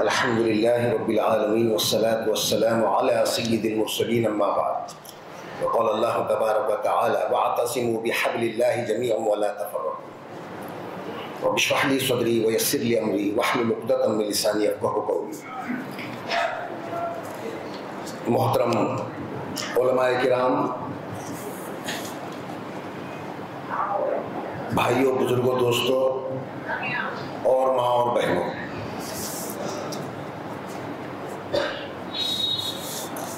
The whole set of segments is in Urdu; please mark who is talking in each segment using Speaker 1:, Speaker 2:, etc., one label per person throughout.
Speaker 1: الحمد لله رب العالمين والصلاة والسلام على سيد المرسلين أما بعد. وقال الله تبارك وتعالى واعتصموا بحبل الله جميعا ولا تفرقوا. رب اشرح لي صدري ويسر لي أمري واحلل عقدة من لساني يفقهوا قولي. محترم علماء کرام، بھائیوں، بزرگوں، دوستوں اور ماں اور بہنوں،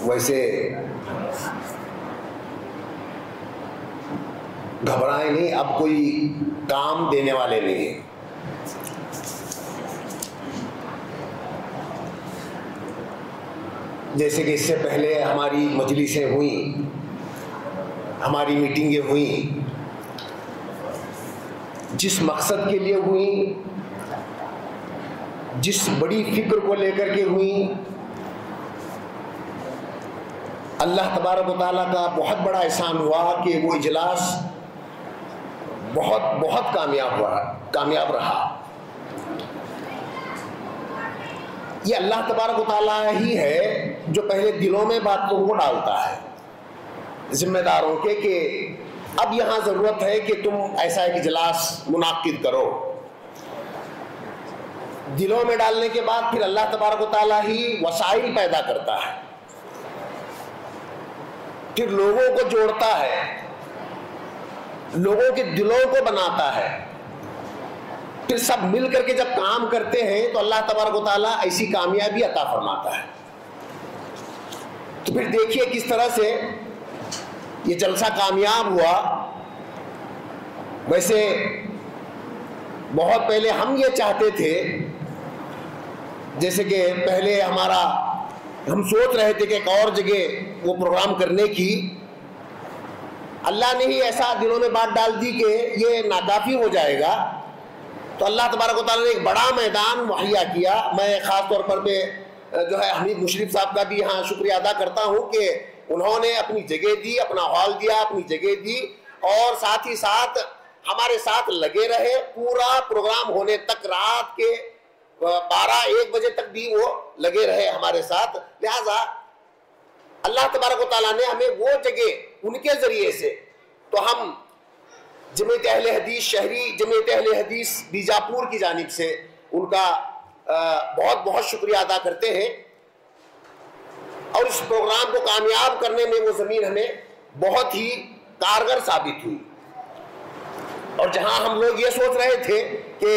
Speaker 1: ویسے گھبرائیں نہیں، اب کوئی کام دینے والے نہیں ہیں۔ جیسے کہ اس سے پہلے ہماری مجلسیں ہوئیں، ہماری میٹنگیں ہوئیں، جس مقصد کے لیے ہوئیں، جس بڑی فکر کو لے کر کے ہوئیں، اللہ تبارک و تعالیٰ کا بہت بڑا احسان ہوا کہ وہ اجلاس بہت کامیاب رہا۔ یہ اللہ تبارک و تعالیٰ ہی ہے جو پہلے دلوں میں باتوں کو ڈالتا ہے ذمہ داروں کے، کہ اب یہاں ضرورت ہے کہ تم ایسا ایک اجلاس منعقد کرو۔ دلوں میں ڈالنے کے بعد پھر اللہ تبارک و تعالیٰ ہی وسائل پیدا کرتا ہے، پھر لوگوں کو جوڑتا ہے، لوگوں کے دلوں کو بناتا ہے، پھر سب مل کر کے جب کام کرتے ہیں تو اللہ تبارک و تعالیٰ ایسی کامیابی عطا فرماتا ہے۔ تو پھر دیکھیے کس طرح سے یہ جلسہ کامیاب ہوا۔ ویسے بہت پہلے ہم یہ چاہتے تھے، جیسے کہ پہلے ہم سوچ رہے تھے کہ ایک اور جگہ وہ پروگرام کرنے کی، اللہ نے ہی ایسا دلوں میں بات ڈال دی کہ یہ ناکافی ہو جائے گا، تو اللہ تبارک و تعالیٰ نے ایک بڑا میدان مہیا کیا۔ میں خاص طور پر جو ہے حمید مشرف صاحب کا بھی یہاں شکریہ ادا کرتا ہوں کہ انہوں نے اپنی جگہ دی، اپنا ہال دیا، اپنی جگہ دی، اور ساتھ ہی ساتھ ہمارے ساتھ لگے رہے پورا پروگرام ہونے تک، رات کے 12-1 بجے تک بھی وہ لگے رہے ہمارے ساتھ۔ لہذا اللہ تبارک و تعالیٰ نے ہمیں وہ جگہ ان کے ذریعے سے، تو ہم جمعیت اہل حدیث شہری، جمعیت اہل حدیث بیجاپور کی جانب سے ان کا بہت شکریہ ادا کرتے ہیں، اور اس پروگرام کو کامیاب کرنے میں وہ زمین ہمیں بہت ہی کارگر ثابت ہوئی۔ اور جہاں ہم لوگ یہ سوچ رہے تھے کہ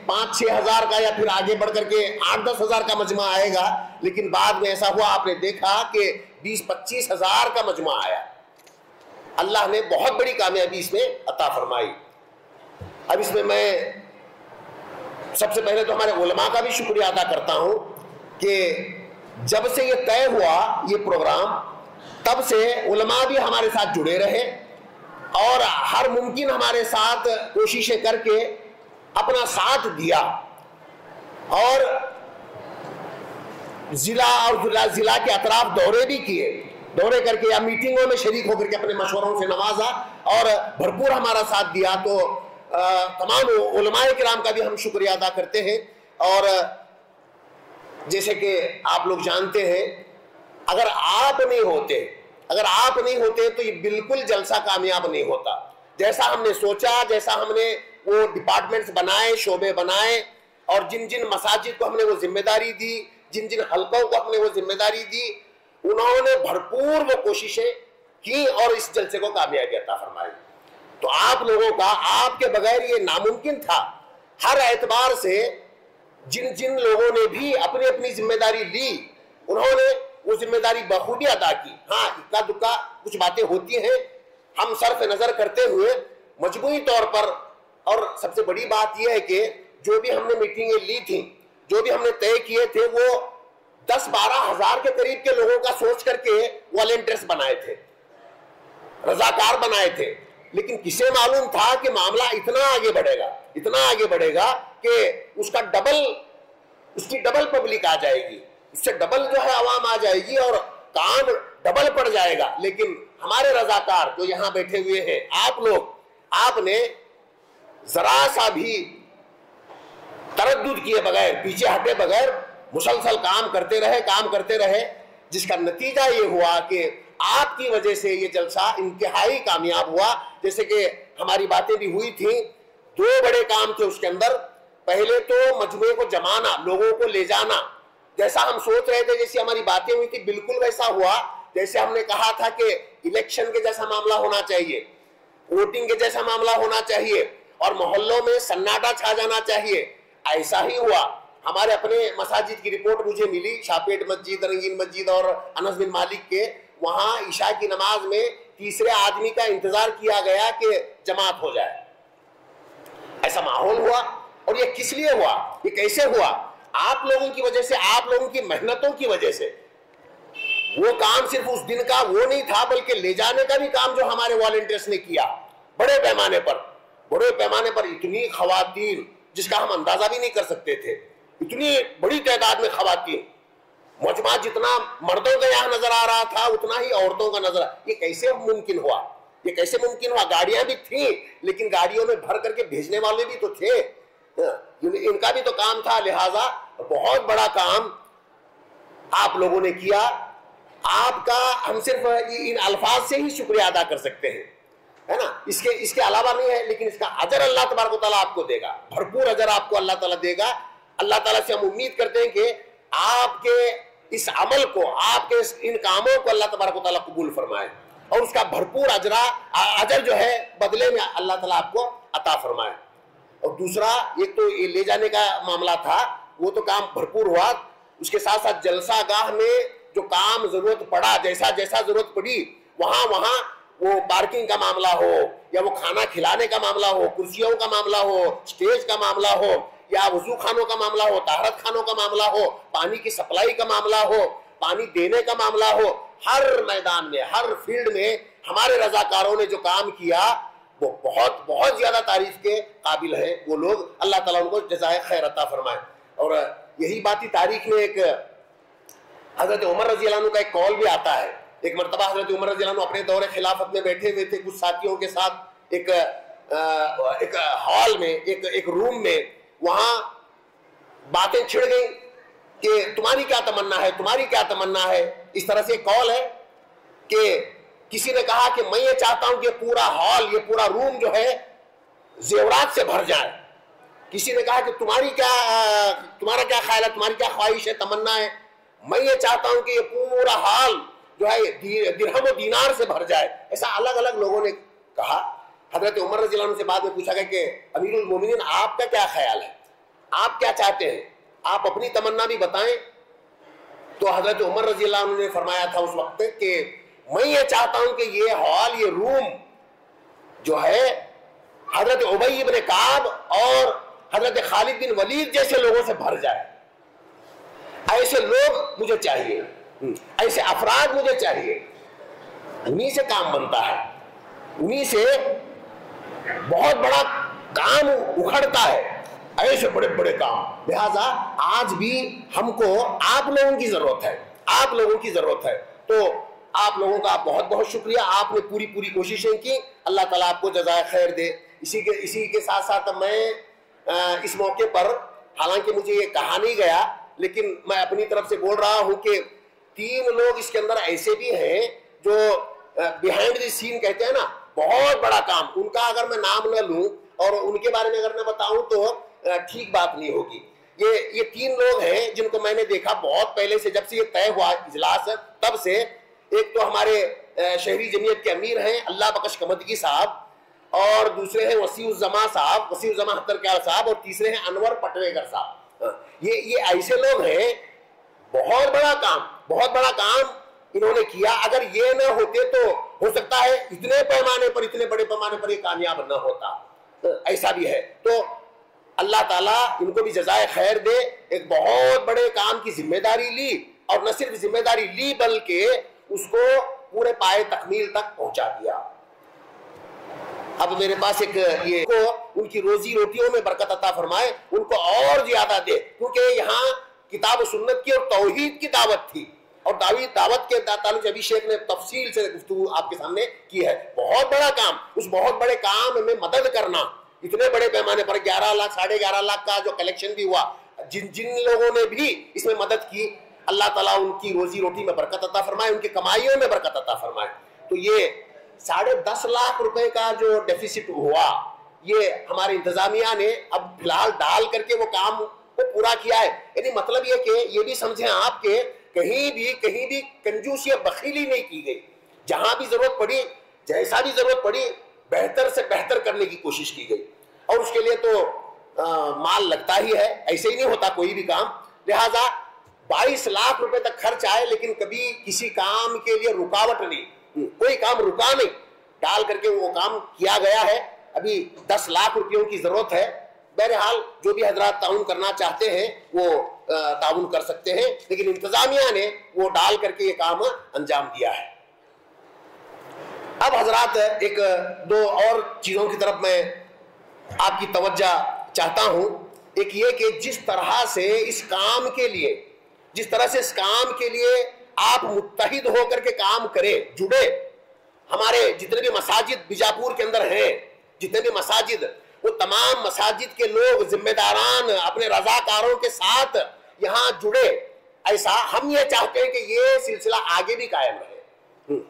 Speaker 1: 5-6 ہزار کا یا پھر آگے بڑھ کر کے 8-10 ہزار کا مجمع آئے گا، لیکن بعد میں ایسا ہوا، آپ نے دیکھا کہ 20-25 ہزار کا مجمع آیا۔ اللہ نے بہت بڑی کامیابی اس میں عطا فرمائی۔ اب اس میں سب سے پہلے تو ہمارے علماء کا بھی شکریہ ادا کرتا ہوں کہ جب سے یہ طے ہوا یہ پروگرام، تب سے علماء بھی ہمارے ساتھ جڑے رہے، اور ہر ممکن ہمارے ساتھ کوششیں کر کے اپنا ساتھ دیا، اور ضلع کے اطراف دورے بھی کیے، دورے کر کے یا میٹنگوں میں شریک ہو کر کے اپنے مشوروں سے نوازا اور بھرپور ہمارا ساتھ دیا۔ تو تمام علماء کرام کا بھی ہم شکریہ ادا کرتے ہیں۔ اور جیسے کہ آپ لوگ جانتے ہیں، اگر آپ نہیں ہوتے تو یہ بالکل جلسہ کامیاب نہیں ہوتا۔ جیسا ہم نے سوچا، جیسا ہم نے وہ ڈپارٹمنٹس بنائے، شعبے بنائے، اور جن مساجد کو ہم نے وہ ذمہ داری دی، جن حلقوں کو ہم نے وہ ذمہ داری دی، انہوں نے بھرپور وہ کوششیں کی اور اس جلسے کو کامیابی عطا فرمائی۔ تو آپ لوگوں کا، آپ کے بغیر یہ ناممکن تھا۔ ہر اعتبار سے جن لوگوں نے بھی اپنی اپنی ذمہ داری لی، انہوں نے وہ ذمہ داری بخوبی ادا کی۔ ہاں، اکا دکا کچھ باتیں ہوتی ہیں، ہم صرف نظر کرتے ہوئے مجموعی طور پر، اور سب سے بڑی بات یہ ہے کہ جو بھی ہم نے میٹنگیں لی تھیں، جو بھی ہم نے طے کیے تھے، وہ 10-12 ہزار کے قریب کے لوگوں کا سوچ کر کے والنٹیئرز بنائے تھے، رضاکار بنائے تھے، لیکن کسے معلوم تھا کہ معاملہ اتنا آگے بڑھے گا کہ اس کی ڈبل پبلک آ جائے گی، اس سے ڈبل جو ہے عوام آ جائے گی، اور کام ڈبل پڑ جائے گا۔ لیکن ہمارے رضاکار جو یہاں بیٹھے ہوئے ہیں، آپ لوگ، آپ نے ذرا سا بھی تردد کیے بغیر، پیچھے ہٹے بغیر مسلسل کام کرتے رہے، جس کا نتیجہ یہ ہوا کہ آپ کی وجہ سے یہ جلسہ انتہائی کامیاب ہوا۔ جیسے کہ ہماری باتیں بھی ہوئی تھیں، 2 بڑے کام تھے اس کے اندر۔ پہلے تو مجموعے کو جمانا، لوگوں کو لے جانا، جیسا ہم سوچ رہے تھے، جیسی ہماری باتیں ہوئی تھی، بالکل ویسا ہوا جیسے ہم نے کہا تھا کہ الیکشن کے جیسا معاملہ ہونا چاہیے، ووٹنگ کے جیسا معاملہ ہونا چاہیے، اور محلوں میں سناٹا چھا جانا چاہیے۔ ایسا ہی ہوا۔ ہمارے اپنے مساجد کی رپورٹ مجھے ملی، شاپیٹ مسجد، رنگین مسجد اور انس بن مالک کے، وہاں عشاء کی نماز میں تیسرے آدمی کا انتظار کیا گیا کہ جماعت ہو جائے۔ ایسا ماحول ہوا، اور یہ کس لیے ہوا؟ یہ کیسے ہوا؟ آپ لوگوں کی وجہ سے، آپ لوگوں کی محنتوں کی وجہ سے۔ وہ کام صرف اس دن کا وہ نہیں تھا، بلکہ لے جانے کا بھی کام جو ہمارے والنٹیئرز نے کیا، بڑے پیمانے پر اتنی خواتین جس کا ہم اندازہ بھی نہیں کر سکتے تھے، اتنی بڑی تعداد میں خواتین، مجمع جتنا مردوں کا یہاں نظر آ رہا تھا اتنا ہی عورتوں کا نظر۔ یہ کیسے ممکن ہوا؟ گاڑیاں بھی تھیں، لیکن گاڑیوں میں بھر کر کے بھیجنے والے بھی تو تھے، ان کا بھی تو کام تھا۔ لہٰذا بہت بڑا کام آپ لوگوں نے کیا۔ آپ کا ہم صرف ان الفاظ سے ہی شکریہ ادا کر سکتے ہیں، ہے نا، اس کے علاوہ نہیں ہے، لیکن اس کا اجر اللہ تبارک و تعالیٰ آپ کو دے گا، بھرپور اجر آپ کو اللہ تعالیٰ دے گا۔ اللہ تعالیٰ سے ہم امید کرتے ہیں کہ آپ کے اس عمل کو، آپ کے ان کاموں کو اللہ تبارک و تعالیٰ قبول فرمائے، اور اس کا بھرپور اجر جو ہے بدلے میں اللہ تعالیٰ آپ کو عطا فرمائے۔ اور دوسرا، ایک تو یہ لے جانے کا معاملہ تھا، وہ تو کام بھرپور ہوا، اس کے ساتھ ساتھ جلسہ گاہ میں جو کام ضرورت پڑا، جیسا ضرورت پڑی، وہاں وہ پارکنگ کا معاملہ ہو، یا وہ کھانا کھلانے کا معاملہ ہو، کرسیوں کا معاملہ ہو، سٹیج کا معاملہ ہو، یا وضو خانوں کا معاملہ ہو، طہارت خانوں کا معاملہ ہو، پانی کی سپلائی کا معاملہ ہو، پانی دینے کا معاملہ ہو، ہر میدان میں، ہر فیلڈ میں ہمارے رضاکاروں نے جو کام کیا وہ بہت زیادہ تعریف کے قابل ہیں وہ لوگ۔ اللہ تعالیٰ ان کو جزائے خیر عطا فرمائے۔ اور یہی باتی تاریخ میں ایک حضرت عمر رضی اللہ عنہ کا ایک قول بھی آتا ہے۔ ایک مرتبہ حضرت عمر رضی اللہ عنہ اپنے دور خلافت میں بیٹھے ہوئے تھے، کچھ ساتھیوں کے ساتھ ایک ہال میں، ایک روم میں، وہاں باتیں چھڑ گئیں کہ تمہاری کیا تمنا ہے۔ اس طرح سے ایک قول ہے کہ کسی نے کہا کہ میں یہ چاہتا ہوں کہ پورا ہال، یہ پورا روم جو ہے زیورات سے بھر جائے۔ کسی نے کہا کہ تمہارا کیا خیال ہے، تمہاری کیا خواہش ہے، تمنا ہے؟ میں یہ چاہتا ہوں کہ یہ پورا ہال جو ہے درہم و دینار سے بھر جائے۔ ایسا الگ الگ لوگوں نے کہا۔ حضرت عمر رضی اللہ عنہ سے بعد میں پوچھا گیا کہ امیر المومنین آپ کا کیا خیال ہے، آپ کیا چاہتے ہیں، آپ اپنی تمنا بھی بتائیں۔ تو حضرت عمر رضی اللہ عنہ نے فرمایا تھا اس وقت کہ میں یہ چاہتا ہوں کہ یہ ہال، یہ روم جو ہے حضرت ابی بن کعب اور حضرت خالد بن ولید جیسے لوگوں سے بھر جائے۔ ایسے لوگ مجھے چاہیے، ایسے افراد مجھے چاہیے، انہی سے کام بنتا ہے، انہی سے بہت بڑا کام اکھڑتا ہے، ایسے بڑے بڑے کام۔ لہٰذا آج بھی ہم کو آپ لوگوں کی ضرورت ہے، تو آپ لوگوں کا بہت بہت شکریہ۔ آپ نے پوری کوششیں کی، اللہ تعالیٰ آپ کو جزائے خیر دے۔ اسی کے ساتھ ساتھ میں اس موقع پر، حالانکہ مجھے یہ کہا نہیں گیا، لیکن میں اپنی طرف سے بول رہا ہوں کہ 3 لوگ اس کے اندر ایسے بھی ہیں جو بیہائنڈ دی سین کہتے ہیں نا، بہت بڑا کام، ان کا اگر میں نام نہ لوں اور ان کے بارے میں اگر میں بتاؤں تو ٹھیک بات نہیں ہوگی۔ یہ 3 لوگ ہیں جن کو میں نے دیکھا بہت پہلے سے، جب سے یہ طے ہوا اجلاس تب سے۔ ایک تو ہمارے شہری جمعیت کے امیر ہیں اللہ بخش کمدگی صاحب، اور دوسرے ہیں وسیع الزماں ہترکیال صاحب، اور تیسرے ہیں انور پٹویگر صاحب۔ یہ ایسے لوگ ہیں، بہت بڑا کام انہوں نے کیا۔ اگر یہ نہ ہوتے تو ہو سکتا ہے اتنے بڑے پیمانے پر یہ کامیاب نہ ہوتا، ایسا بھی ہے۔ تو اللہ تعالیٰ ان کو بھی جزائے خیر دے، ایک بہت بڑے کام کی ذمہ داری لی، اور نہ صرف ذمہ داری لی بلکہ اس کو پورے پائے تکمیل تک پہنچا دیا۔ اب میرے پاس ان کی روزی روٹیوں میں برکت عطا فرمائے، ان کو اور زیادہ دے، کیونکہ یہاں کتاب و سنت کی اور توحید کی دعوت تھی، اور دعوت کے تعلق سے ابھی شیخ نے تفصیل سے گفتگو آپ کے سامنے کی ہے۔ بہت بڑا کام، اس بہت بڑے کام میں مدد کرنا، اتنے بڑے پیمانے پر 11 لاکھ 11.5 لاکھ کا جو کلیکشن بھی ہوا، جن لوگوں نے بھی اس میں مدد کی، اللہ تعالیٰ ان کی روزی روٹی میں برکت عطا فرمائے، ان کی کمائیوں میں برکت عطا فرمائے۔ تو یہ 10.5 لاکھ روپے کا جو ڈیفیسٹ ہوا، یہ ہماری انتظامیہ نے اب فی الحال ڈال کر کے وہ کام کو پورا کیا ہے۔ یعنی مطلب یہ کہ یہ بھی سمجھیں آپ کے کہیں بھی کنجوسی یا بخیلی نہیں کی گئی، جہاں بھی ضرورت پڑی، جیسا بھی ضرورت پڑی، بہتر سے بہتر کرنے کی کوشش کی گئی، اور اس کے لیے تو مال لگتا ہی ہے، ایسے ہی نہیں ہوتا کوئی بھی کام۔ لہٰذا 22 لاکھ روپے تک خرچ آئے، لیکن کبھی کسی کام کے لیے رکاوٹ نہیں، کوئی کام رکا نہیں، ڈال کر کے وہ کام کیا گیا ہے۔ ابھی 10 لاکھ روپیوں کی ضرورت ہے۔ بہرحال جو بھی حضرات تعاون کرنا چاہتے ہیں وہ تعاون کر سکتے ہیں، لیکن انتظامیہ نے وہ ڈال کر کے یہ کام انجام دیا ہے۔ اب حضرات ایک دو اور چیزوں کی طرف میں آپ کی توجہ چاہتا ہوں۔ ایک یہ کہ جس طرح سے اس کام کے لیے آپ متحد ہو کر کے کام کرے، جڑے، ہمارے جتنے بھی مساجد بیجاپور کے اندر ہیں، جتنے بھی مساجد، وہ تمام مساجد کے لوگ ذمہ داران اپنے رضاکاروں کے ساتھ یہاں جڑے۔ ایسا ہم یہ چاہتے ہیں کہ یہ سلسلہ آگے بھی قائم رہے،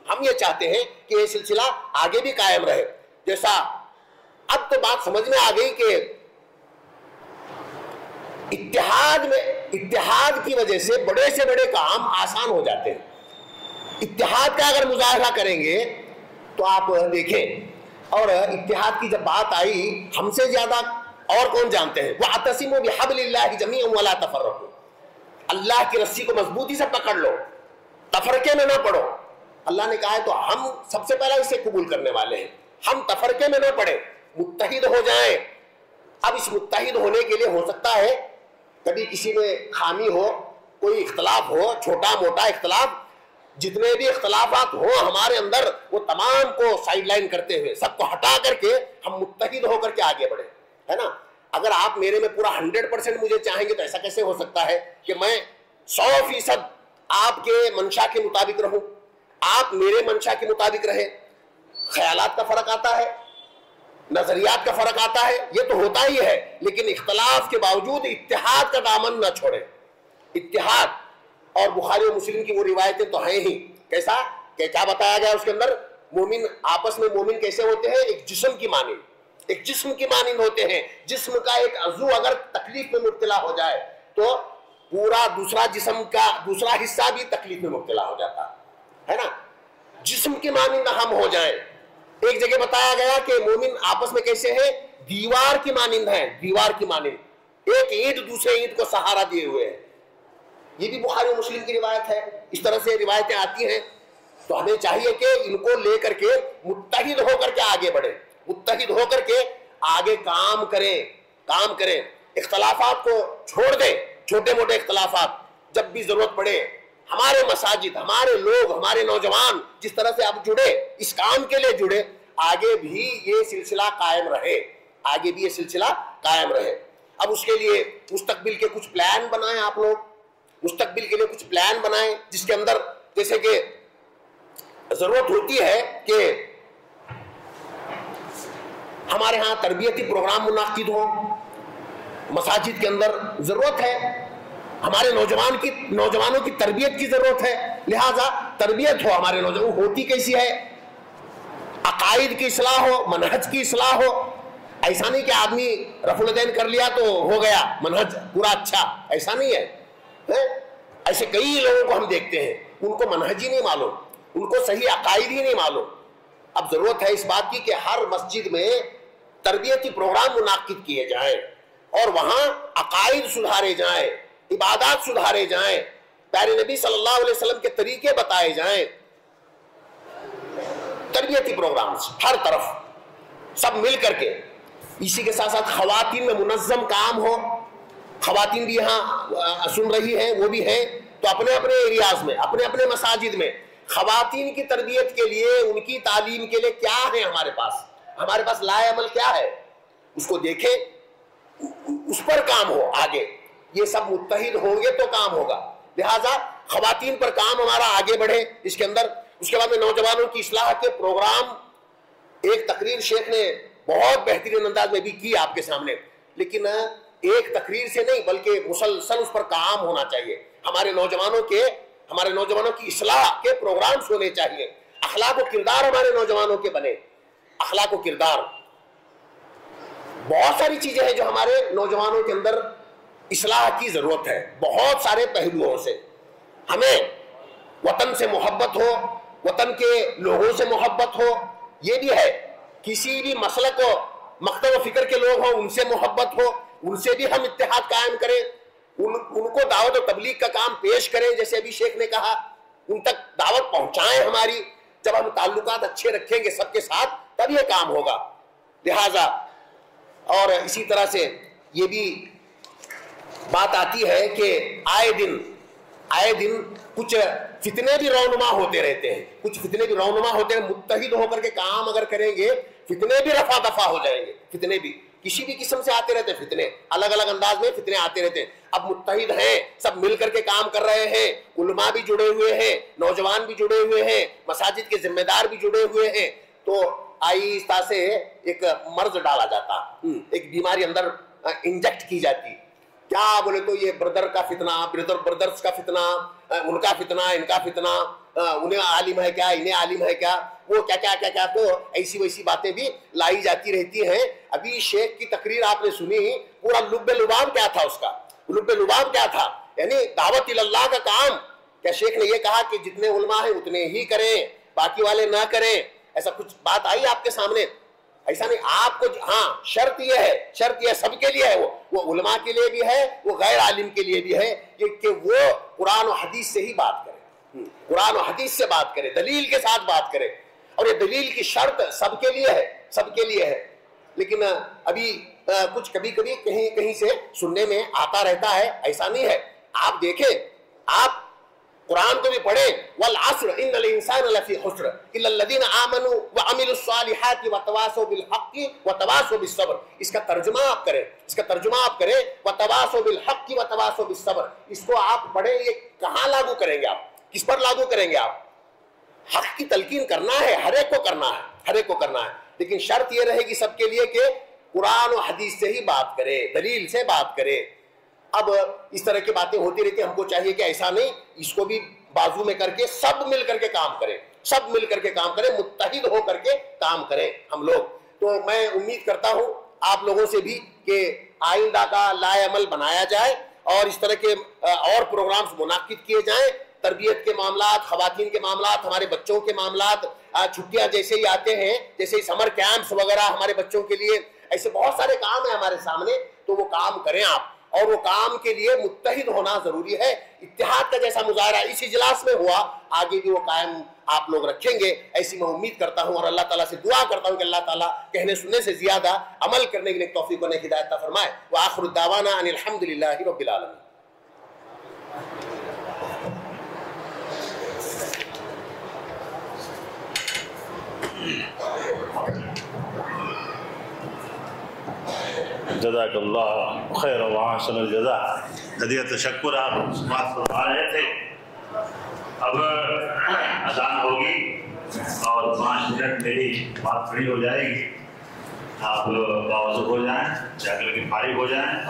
Speaker 1: ہم یہ چاہتے ہیں کہ یہ سلسلہ آگے بھی قائم رہے۔ جیسا اب تو بات سمجھ میں آ گئی کہ اتحاد کی وجہ سے بڑے سے بڑے کام آسان ہو جاتے ہیں۔ اتحاد کا اگر مظاہرہ کریں گے تو آپ دیکھیں، اور اتحاد کی جب بات آئی، ہم سے زیادہ اور کون جانتے ہیں؟ وَاعْتَصِمُوا بِحَبْلِ اللَّهِ جَمِيعًا وَلَا تَفَرَّقُوا، اللہ کی رسی کو مضبوطی سے پکڑ لو، تفرقے میں نہ پڑو۔ اللہ نے کہا ہے تو ہم سب سے پہلا اسے قبول کرنے والے ہیں، ہم تفرقے میں نہ پڑے، متحد ہو جائیں۔ اب اس متحد ہونے کے لیے ہو سکتا ہے کبھی کسی میں خامی ہو، کوئی اختلاف ہو، چھوٹا موٹا اختلاف، جتنے بھی اختلافات ہوں ہمارے اندر، وہ تمام کو سائیڈ لائن کرتے ہوئے، سب کو ہٹا کر کے ہم متحد ہو کر کے آگے بڑھیں، ہے نا۔ اگر آپ میرے میں پورا 100% مجھے چاہیں گے تو ایسا کیسے ہو سکتا ہے کہ میں 100% آپ کے منشا کے مطابق رہوں، آپ میرے منشا کے مطابق رہے۔ خیالات کا فرق آتا ہے، نظریات کا فرق آتا ہے، یہ تو ہوتا ہی ہے، لیکن اختلاف کے باوجود اتحاد کا دامن نہ چھوڑیں۔ اتحاد، اور بخاری و مسلم کی وہ روایتیں تو ہیں ہی، کیسا کہ کیا بتایا گیا اس کے اندر، مومن آپس میں مومن کیسے ہوتے ہیں؟ ایک جسم کی مانند ہوتے ہیں۔ جسم کا ایک عضو اگر تکلیف میں مبتلا ہو جائے تو پورا دوسرا جسم کا دوسرا حصہ بھی تکلیف میں مبتلا ہو جاتا ہے نا۔ جسم کی مانند ہم ہو جائیں۔ ایک جگہ بتایا گیا کہ مومن آپس میں کیسے ہیں؟ دیوار کی مانند ہیں، دیوار کی مانند، ایک اینٹ دوسرے اینٹ کو سہارا دیے ہوئے ہیں۔ یہ بھی بخاری و مسلم کی روایت ہے۔ اس طرح سے روایتیں آتی ہیں، تو ہمیں چاہیے کہ ان کو لے کر کے متحد ہو کر کے آگے بڑھیں، متحد ہو کر کے آگے کام کریں، اختلافات کو چھوڑ دیں، چھوٹے موٹے اختلافات، جب بھی ضرورت پڑے ہمارے مساجد، ہمارے لوگ، ہمارے نوجوان جس طرح سے اب جڑے، اس کام کے لیے جڑے، آگے بھی یہ سلسلہ قائم رہے۔ اب اس کے لیے مستقبل کے کچھ پلان بنائیں، آپ لوگ مستقبل کے لیے کچھ پلان بنائیں، جس کے اندر جیسے کہ ضرورت ہوتی ہے کہ ہمارے ہاں تربیتی پروگرام منعقد ہوں، مساجد کے اندر ضرورت ہے، ہمارے نوجوانوں کی تربیت کی ضرورت ہے، لہٰذا تربیت ہو ہمارے نوجوانوں، ہوتی کیسی ہے؟ عقائد کی اصلاح ہو، منہج کی اصلاح ہو۔ ایسا نہیں کہ آدمی رفع الدین کر لیا تو ہو گیا منہج پورا اچھا، ایسا نہیں ہے۔ ایسے کئی لوگوں کو ہم دیکھتے ہیں، ان کو منہج ہی نہیں معلوم، ان کو صحیح عقائد ہی نہیں معلوم۔ اب ضرورت ہے اس بات کی کہ ہر مسجد میں تربیتی پروگرام منعقد کیے جائیں، اور وہاں عقائد سدھارے جائیں، عبادات سدھارے جائیں، پیارے نبی صلی اللہ علیہ وسلم کے طریقے بتائے جائیں۔ تربیتی پروگرامز ہر طرف سب مل کر کے، اسی کے ساتھ ساتھ خواتین میں منظم کام ہو۔ خواتین بھی یہاں سن رہی ہیں، وہ بھی ہیں، تو اپنے اپنے ایریاز میں، اپنے اپنے مساجد میں خواتین کی تربیت کے لیے، ان کی تعلیم کے لیے کیا ہے ہمارے پاس لائے عمل کیا ہے، اس کو دیکھیں، اس پر کام ہو آگے۔ یہ سب متحد ہوں گے تو کام ہوگا، لہٰذا خواتین پر کام ہمارا آگے بڑھے اس کے اندر۔ اس کے بعد میں نوجوانوں کی اصلاح کے پروگرام، ایک تقریر شیخ نے بہت بہترین انداز میں بھی کی آپ کے سامنے، لیکن ایک تقریر سے نہیں بلکہ مسلسل اس پر کام ہونا چاہیے. ہمارے نوجوانوں کی اصلاح کے پروگرامز ہونے چاہیے. اخلاق و کردار ہمارے نوجوانوں کے بنے. اخلاق و کردار، بہت ساری چیزیں ہیں جو ہمارے نوجوانوں کے اندر اصلاح کی ضرورت ہے، بہت سارے پہلوؤں سے. ہمیں وطن سے محبت ہو، وطن کے لوگوں سے محبت ہو، یہ بھی ہے. کسی بھی مسلک و مکتب و فکر کے لوگ ہوں ان سے محبت ہو، ان سے بھی ہم اتحاد قائم کریں، ان کو دعوت و تبلیغ کا کام پیش کریں، جیسے ابھی شیخ نے کہا ان تک دعوت پہنچائیں ہماری. جب ہم تعلقات اچھے رکھیں گے سب کے ساتھ تب یہ کام ہوگا. لہذا اور اسی طرح سے یہ بھی بات آتی ہے کہ آئے دن کچھ فتنے بھی رونما ہوتے رہتے ہیں. متحد ہو کر کے کام اگر کریں گے فتنے بھی رفع دفع ہو جائیں گے. فتنے بھی کسی بھی قسم سے آتے رہتے ہیں، فتنے الگ الگ انداز میں فتنے آتے رہتے ہیں. اب متحد ہیں، سب مل کر کے کام کر رہے ہیں، علماء بھی جڑے ہوئے ہیں، نوجوان بھی جڑے ہوئے ہیں، مساجد کے ذمہ دار بھی جڑے ہوئے ہیں. تو آہستہ سے ایک مرض ڈالا جاتا، ایک بیماری اندر انجیکٹ کی جاتی. کیا بولے تو یہ بردر کا فتنہ، بردرز کا فتنہ، ان کا فتنہ، ان کا فتنہ، انہیں عالم ہے کیا، انہیں عالم ہے کیا، وہ کیا تو ایسی ویسی باتیں بھی لائی جاتی رہتی ہیں. ابھی شیخ کی تقریر آپ نے سنی، پورا لب لباب کیا تھا اس کا، لب لباب کیا تھا، یعنی دعوت اللہ کا کام. کیا شیخ نے یہ کہا کہ جتنے علماء ہیں اتنے ہی کریں، باقی والے نہ کریں؟ ایسا کچھ بات آئی آپ کے سامنے؟ ایسا نہیں. آپ کو ہاں شرط یہ ہے سب کے لیے ہے، وہ علماء کے لیے بھی ہے، وہ غیر عالم کے لیے بھی ہے کہ وہ قرآن و حدیث سے ہی بات کرے، قرآن و حدیث سے بات کرے، دلیل کے ساتھ بات کرے. اور یہ دلیل کی شرط سب کے لیے ہے. لیکن ابھی کچھ کبھی کہیں سے سننے میں آتا رہتا ہے، ایسا نہیں ہے. آپ دیکھیں، آپ قرآن کو بھی پڑھیں، والعصر ان الانسان لفی خسر الا الذین آمنوا وعملوا الصالحات وتواصوا بالحق وتواصوا بالصبر. اس کا ترجمہ آپ کریں، وتواصوا بالحق وتواصوا بالصبر. اس کو آپ پڑھیں، یہ کہاں لاگو کریں گے آپ؟ کس پر لاگو کریں گے آپ؟ حق کی تلقین کرنا ہے، ہر ایک کو کرنا ہے، لیکن شرط یہ رہے گی سب کے لیے کہ قرآن و حدیث سے ہی بات کرے، دلیل سے بات کرے. اب اس طرح کی باتیں ہوتی رہتی ہیں. ہم کو چاہیے کہ ایسا نہیں، اس کو بھی بازو میں کر کے سب مل کر کے کام کریں، متحد ہو کر کے کام کریں ہم لوگ. تو میں امید کرتا ہوں آپ لوگوں سے بھی کہ آئندہ کا لائے عمل بنایا جائے اور اس طرح کے اور پروگرامز منعقد کیے جائیں. تربیت کے معاملات، خواتین کے معاملات، ہمارے بچوں کے معاملات، چھٹیاں جیسے ہی آتے ہیں، جیسے ہی سمر کیمپس وغیرہ ہمارے بچوں کے لیے، ایسے بہت سارے کام ہیں ہمارے سامنے. تو وہ کام کریں آپ، اور وہ کام کے لیے متحد ہونا ضروری ہے. اتحاد کا جیسا مظاہرہ اس اجلاس میں ہوا، آگے بھی وہ قائم آپ لوگ رکھیں گے، ایسی میں امید کرتا ہوں. اور اللہ تعالیٰ سے دعا کرتا ہوں کہ اللہ تعالیٰ کہنے سننے سے زیادہ عمل کرنے کے لیے توفیق و ہدایت عطا فرمائے. وآخر الدعوانا ان الحمد للہ رب العالمین.
Speaker 2: جزاک اللہ خیر و احسن الجزاء. ہدیہ تشکر آپ بات فرما رہے تھے. اب اذان ہوگی اور 5 منٹ میری بات کھڑی ہو جائے گی. آپ لوگ باوضو ہو جائیں، جا کر کے فارغ ہو جائیں.